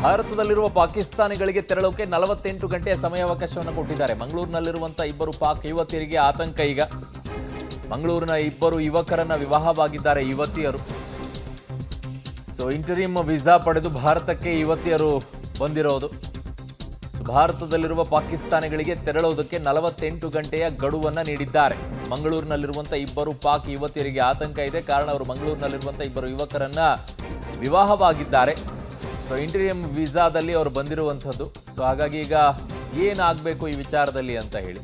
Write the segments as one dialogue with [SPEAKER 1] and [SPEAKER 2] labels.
[SPEAKER 1] ಭಾರತದಲ್ಲಿರುವ ಪಾಕಿಸ್ತಾನಿಗಳಿಗೆ ತೆರಳೋಕೆ 48 ಗಂಟೆಯ ಸಮಯಾವಕಾಶವನ್ನು ಕೊಟ್ಟಿದ್ದಾರೆ. ಮಂಗಳೂರಿನಲ್ಲಿರುವಂತಹ ಇಬ್ಬರು ಪಾಕ್ ಯುವತಿಯರಿಗೆ ಆತಂಕ ಈಗ. ಮಂಗಳೂರಿನ ಇಬ್ಬರು ಯುವಕರನ್ನ ವಿವಾಹವಾಗಿದ್ದಾರೆ ಯುವತಿಯರು. ಇಂಟರಿಮ್ ವೀಸಾ ಪಡೆದು ಭಾರತಕ್ಕೆ ಯುವತಿಯರು ಬಂದಿರೋದು. ಭಾರತದಲ್ಲಿರುವ ಪಾಕಿಸ್ತಾನಿಗಳಿಗೆ ತೆರಳುವುದಕ್ಕೆ 48 ಗಂಟೆಯ ಗಡುವನ್ನು ನೀಡಿದ್ದಾರೆ. ಮಂಗಳೂರಿನಲ್ಲಿರುವಂತಹ ಇಬ್ಬರು ಪಾಕ್ ಯುವತಿಯರಿಗೆ ಆತಂಕ ಇದೆ. ಕಾರಣ ಅವರು ಮಂಗಳೂರಿನಲ್ಲಿರುವಂತಹ ಇಬ್ಬರು ಯುವಕರನ್ನ ವಿವಾಹವಾಗಿದ್ದಾರೆ. ಇಂಟರಿಮ್ ವೀಸಾದಲ್ಲಿ ಅವರು ಬಂದಿರುವಂಥದ್ದು. ಹಾಗಾಗಿ ಈಗ ಏನಾಗಬೇಕು ಈ ವಿಚಾರದಲ್ಲಿ ಅಂತ ಹೇಳಿ,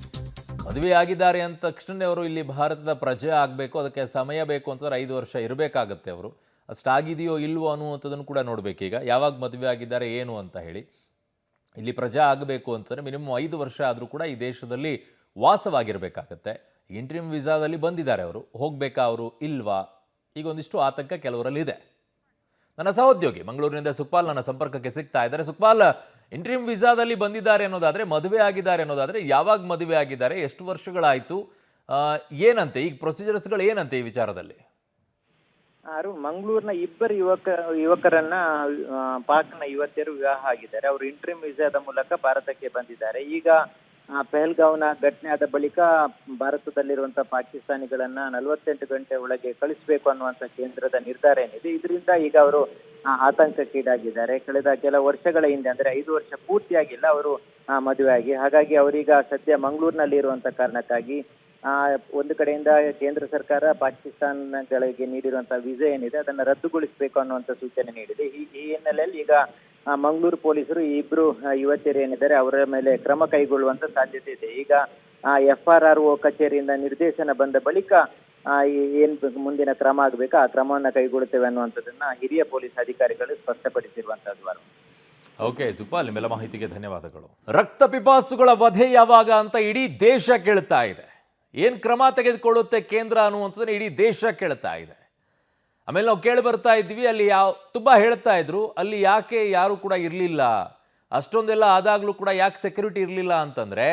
[SPEAKER 1] ಮದುವೆ ಆಗಿದ್ದಾರೆ ಅಂದ ತಕ್ಷಣ ಅವರು ಇಲ್ಲಿ ಭಾರತದ ಪ್ರಜೆ ಆಗಬೇಕು, ಅದಕ್ಕೆ ಸಮಯ ಬೇಕು ಅಂತಂದ್ರೆ 5 ವರ್ಷ ಇರಬೇಕಾಗತ್ತೆ. ಅವರು ಅಷ್ಟಾಗಿದೆಯೋ ಇಲ್ವೋ ಅನ್ನುವಂಥದ್ದನ್ನು ಕೂಡ ನೋಡಬೇಕೀಗ. ಯಾವಾಗ ಮದುವೆ ಆಗಿದ್ದಾರೆ ಏನು ಅಂತ ಹೇಳಿ. ಇಲ್ಲಿ ಪ್ರಜೆ ಆಗಬೇಕು ಅಂತಂದರೆ ಮಿನಿಮಮ್ 5 ವರ್ಷ ಆದರೂ ಕೂಡ ಈ ದೇಶದಲ್ಲಿ ವಾಸವಾಗಿರಬೇಕಾಗತ್ತೆ. ಇಂಟರಿಮ್ ವೀಸಾದಲ್ಲಿ ಬಂದಿದ್ದಾರೆ ಅವರು, ಹೋಗಬೇಕಾ ಅವರು ಇಲ್ವಾ, ಈಗ ಒಂದಿಷ್ಟು ಆತಂಕ ಕೆಲವರಲ್ಲಿದೆ. ನನ್ನ ಸಹೋದ್ಯೋಗಿ ಮಂಗಳೂರಿನಿಂದ ಸುಕ್ಪಾಲ್ ನನ್ನ ಸಂಪರ್ಕಕ್ಕೆ ಸಿಗ್ತಾ ಇದ್ದಾರೆ. ಸುಕ್ಪಾಲ್, ಇಂಟರಿಮ್ ವೀಸಾದಲ್ಲಿ ಬಂದಿದ್ದಾರೆ ಅನ್ನೋದಾದರೆ, ಮದುವೆ ಆಗಿದ್ದಾರೆ ಅನ್ನೋದಾದರೆ, ಯಾವಾಗ ಮದುವೆ ಆಗಿದ್ದಾರೆ, ಎಷ್ಟು ವರ್ಷಗಳಾಯಿತು, ಏನಂತೆ ಈಗ ಪ್ರೊಸೀಜರ್ಸ್ಗಳು ಏನಂತೆ ಈ ವಿಚಾರದಲ್ಲಿ?
[SPEAKER 2] ಮಂಗಳೂರಿನ ಇಬ್ಬರು ಯುವಕರನ್ನ ಪಾಕ್ನ ಯುವತಿಯರು ವಿವಾಹ ಆಗಿದ್ದಾರೆ. ಅವರು ಇಂಟರಿಮ್ ವೀಸಾದ ಮೂಲಕ ಭಾರತಕ್ಕೆ ಬಂದಿದ್ದಾರೆ. ಈಗ ಪಹಲ್ಗಾವ್ನ ಘಟನೆ ಆದ ಬಳಿಕ ಭಾರತದಲ್ಲಿರುವಂತಹ ಪಾಕಿಸ್ತಾನಿಗಳನ್ನ 48 ಗಂಟೆ ಒಳಗೆ ಕಳಿಸಬೇಕು ಅನ್ನುವಂತ ಕೇಂದ್ರದ ನಿರ್ಧಾರ ಏನಿದೆ, ಇದರಿಂದ ಈಗ ಅವರು ಆತಂಕಕ್ಕೀಡಾಗಿದ್ದಾರೆ. ಕಳೆದ ಕೆಲ ವರ್ಷಗಳ ಹಿಂದೆ, ಅಂದ್ರೆ 5 ವರ್ಷ ಪೂರ್ತಿಯಾಗಿಲ್ಲ ಅವರು ಮದುವೆ ಆಗಿ. ಹಾಗಾಗಿ ಅವರೀಗ ಸದ್ಯ ಮಂಗಳೂರಿನಲ್ಲಿ ಇರುವಂತ ಕಾರಣಕ್ಕಾಗಿ ಒಂದು ಕಡೆಯಿಂದ ಕೇಂದ್ರ ಸರ್ಕಾರ ಪಾಕಿಸ್ತಾನಗಳಿಗೆ ನೀಡಿರುವಂತಹ ವೀಸಾ ಏನಿದೆ ಅದನ್ನ ರದ್ದುಗೊಳಿಸಬೇಕು ಅನ್ನುವಂತ ಸೂಚನೆ ನೀಡಿದೆ. ಈ ಹಿನ್ನೆಲೆಯಲ್ಲಿ ಈಗ ಮಂಗಳೂರು ಪೊಲೀಸರು ಈ ಇಬ್ರು ಯುವತಿಯರು ಏನಿದ್ದಾರೆ ಅವರ ಮೇಲೆ ಕ್ರಮ ಕೈಗೊಳ್ಳುವಂತ ಸಾಧ್ಯತೆ ಇದೆ. ಈಗ FRRO ಕಚೇರಿಯಿಂದ ನಿರ್ದೇಶನ ಬಂದ ಬಳಿಕ ಏನ್ ಮುಂದಿನ ಕ್ರಮ ಆಗ್ಬೇಕು ಆ ಕ್ರಮವನ್ನ ಕೈಗೊಳ್ಳುತ್ತೇವೆ ಅನ್ನುವಂಥದ್ದನ್ನ ಹಿರಿಯ ಪೊಲೀಸ್ ಅಧಿಕಾರಿಗಳು ಸ್ಪಷ್ಟಪಡಿಸಿರುವಂತದ್ದು.
[SPEAKER 1] ಓಕೆ ಸುಪಾಲ್, ನಿಮ್ಮೆಲ್ಲ ಮಾಹಿತಿಗೆ ಧನ್ಯವಾದಗಳು. ರಕ್ತ ಪಿಪಾಸುಗಳ ವಧೆ ಯಾವಾಗ ಅಂತ ಇಡೀ ದೇಶ ಕೇಳ್ತಾ ಇದೆ. ಏನು ಕ್ರಮ ತೆಗೆದುಕೊಳ್ಳುತ್ತೆ ಕೇಂದ್ರ ಅನ್ನುವಂಥದ್ದನ್ನ ಇಡೀ ದೇಶ ಕೇಳ್ತಾ ಇದೆ. ಆಮೇಲೆ ನಾವು ಕೇಳಿ ಬರ್ತಾ ಇದ್ವಿ, ಅಲ್ಲಿ ತುಂಬ ಹೇಳ್ತಾ ಇದ್ರು, ಅಲ್ಲಿ ಯಾಕೆ ಯಾರು ಕೂಡ ಇರಲಿಲ್ಲ, ಅಷ್ಟೊಂದೆಲ್ಲ ಆದಾಗಲೂ ಕೂಡ ಯಾಕೆ ಸೆಕ್ಯೂರಿಟಿ ಇರಲಿಲ್ಲ ಅಂತಂದರೆ